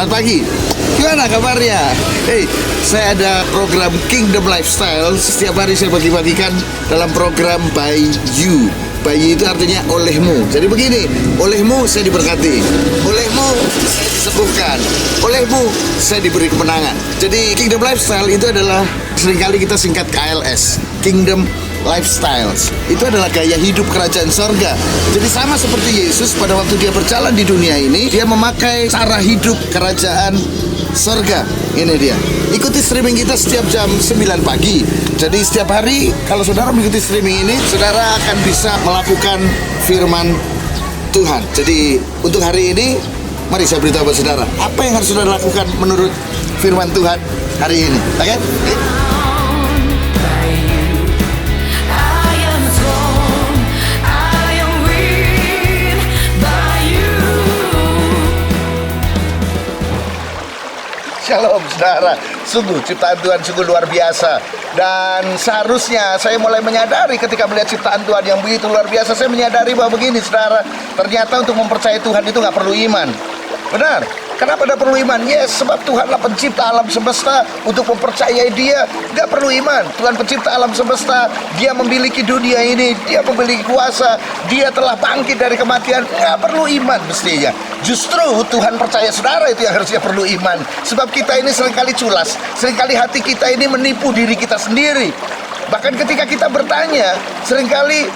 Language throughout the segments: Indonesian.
Selamat pagi. Gimana kabarnya? Saya ada program Kingdom Lifestyle. Setiap hari saya bagi-bagikan dalam program By You. By You itu artinya olehmu. Jadi begini, olehmu saya diberkati, olehmu saya disembuhkan, olehmu saya diberi kemenangan. Jadi Kingdom Lifestyle itu adalah seringkali kita singkat KLS, Kingdom Lifestyles. Itu adalah gaya hidup kerajaan sorga. Jadi sama seperti Yesus pada waktu dia berjalan di dunia ini, dia memakai cara hidup kerajaan sorga. Ini dia. Ikuti streaming kita setiap jam 9 pagi. Jadi setiap hari kalau saudara mengikuti streaming ini, saudara akan bisa melakukan firman Tuhan. Jadi untuk hari ini, mari saya beritahu buat saudara, apa yang harus saudara lakukan menurut firman Tuhan hari ini. Oke? Shalom saudara, sungguh ciptaan Tuhan sungguh luar biasa. Dan seharusnya saya mulai menyadari ketika melihat ciptaan Tuhan yang begitu luar biasa, saya menyadari bahwa begini saudara, ternyata untuk mempercayai Tuhan itu nggak perlu iman. Benar. Kenapa tidak perlu iman? Yes, sebab Tuhanlah pencipta alam semesta. Untuk mempercayai Dia nggak perlu iman. Tuhan pencipta alam semesta, Dia memiliki dunia ini, Dia memiliki kuasa, Dia telah bangkit dari kematian. Nggak perlu iman mestinya. Justru Tuhan percaya saudara itu yang harusnya perlu iman. Sebab kita ini seringkali culas, seringkali hati kita ini menipu diri kita sendiri. Bahkan ketika kita bertanya, seringkali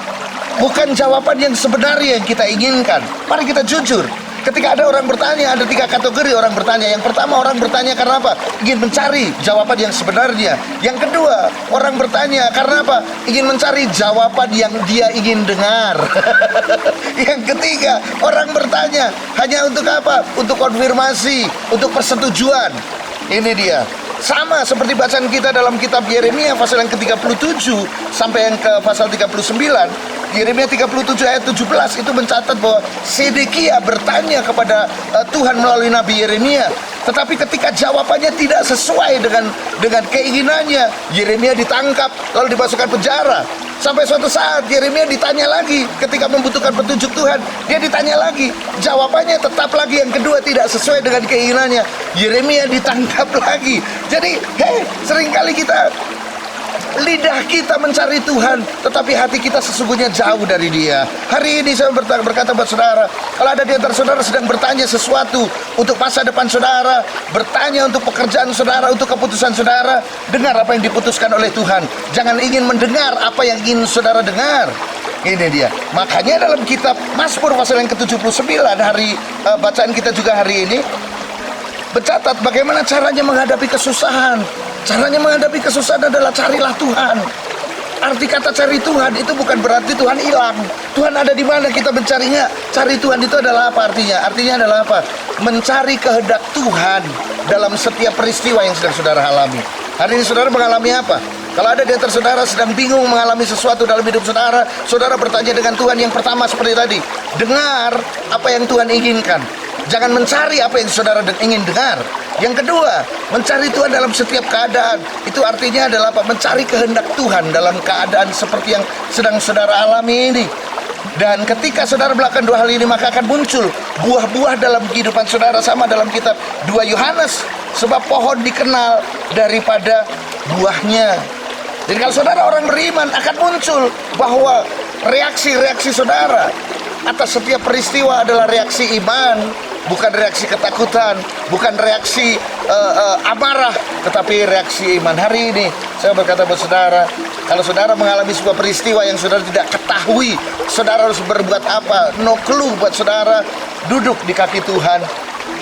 bukan jawaban yang sebenarnya yang kita inginkan. Mari kita jujur. Ketika ada orang bertanya, ada 3 kategori orang bertanya. Yang pertama, orang bertanya karena apa? Ingin mencari jawaban yang sebenarnya. Yang kedua, orang bertanya karena apa? Ingin mencari jawaban yang dia ingin dengar. Yang ketiga, orang bertanya hanya untuk apa? Untuk konfirmasi, untuk persetujuan. Ini dia. Sama seperti bacaan kita dalam kitab Yeremia pasal yang ke-37 sampai yang ke pasal 39. Yeremia 37 ayat 17 itu mencatat bahwa Sedekia bertanya kepada Tuhan melalui Nabi Yeremia. Tetapi ketika jawabannya tidak sesuai dengan keinginannya, Yeremia ditangkap lalu dimasukkan penjara. Sampai suatu saat Yeremia ditanya lagi ketika membutuhkan petunjuk Tuhan, dia ditanya lagi, jawabannya tetap lagi yang kedua tidak sesuai dengan keinginannya. Yeremia ditangkap lagi. Jadi, seringkali kita lidah kita mencari Tuhan, tetapi hati kita sesungguhnya jauh dari Dia. Hari ini saya berkata buat saudara, kalau ada di antara saudara sedang bertanya sesuatu untuk masa depan saudara, bertanya untuk pekerjaan saudara, untuk keputusan saudara, dengar apa yang diputuskan oleh Tuhan. Jangan ingin mendengar apa yang ingin saudara dengar. Ini dia. Makanya dalam kitab Mazmur pasal yang ke-79 bacaan kita juga hari ini mencatat bagaimana caranya menghadapi kesusahan. Caranya menghadapi kesusahan adalah carilah Tuhan. Arti kata cari Tuhan itu bukan berarti Tuhan hilang. Tuhan ada di mana kita mencarinya. Cari Tuhan itu adalah apa artinya? Artinya adalah apa? Mencari kehendak Tuhan dalam setiap peristiwa yang sedang saudara alami. Hari ini saudara mengalami apa? Kalau ada di antara saudara sedang bingung mengalami sesuatu dalam hidup saudara, saudara bertanya dengan Tuhan. Yang pertama seperti tadi, dengar apa yang Tuhan inginkan. Jangan mencari apa yang saudara ingin dengar. Yang kedua, mencari Tuhan dalam setiap keadaan. Itu artinya adalah apa? Mencari kehendak Tuhan dalam keadaan seperti yang sedang saudara alami ini. Dan ketika saudara melakukan 2 hal ini, maka akan muncul buah-buah dalam kehidupan saudara. Sama dalam kitab 2 Yohanes. Sebab pohon dikenal daripada buahnya. Jadi kalau saudara orang beriman, akan muncul bahwa reaksi-reaksi saudara atas setiap peristiwa adalah reaksi iman, bukan reaksi ketakutan, bukan reaksi amarah, tetapi reaksi iman. Hari ini saya berkata buat saudara, kalau saudara mengalami sebuah peristiwa yang saudara tidak ketahui, saudara harus berbuat apa? No clue buat saudara. Duduk di kaki Tuhan,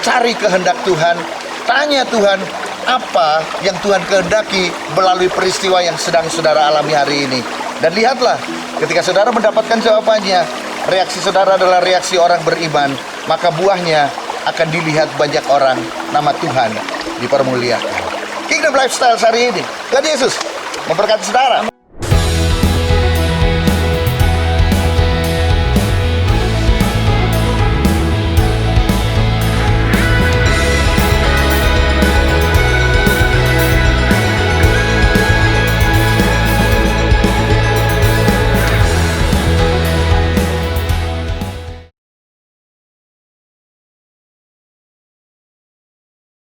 cari kehendak Tuhan, tanya Tuhan, apa yang Tuhan kehendaki melalui peristiwa yang sedang saudara alami hari ini. Dan lihatlah, ketika saudara mendapatkan jawabannya, reaksi saudara adalah reaksi orang beriman, maka buahnya akan dilihat banyak orang, nama Tuhan dipermuliakan. Kingdom Lifestyle hari ini, Tuhan Yesus memberkati saudara.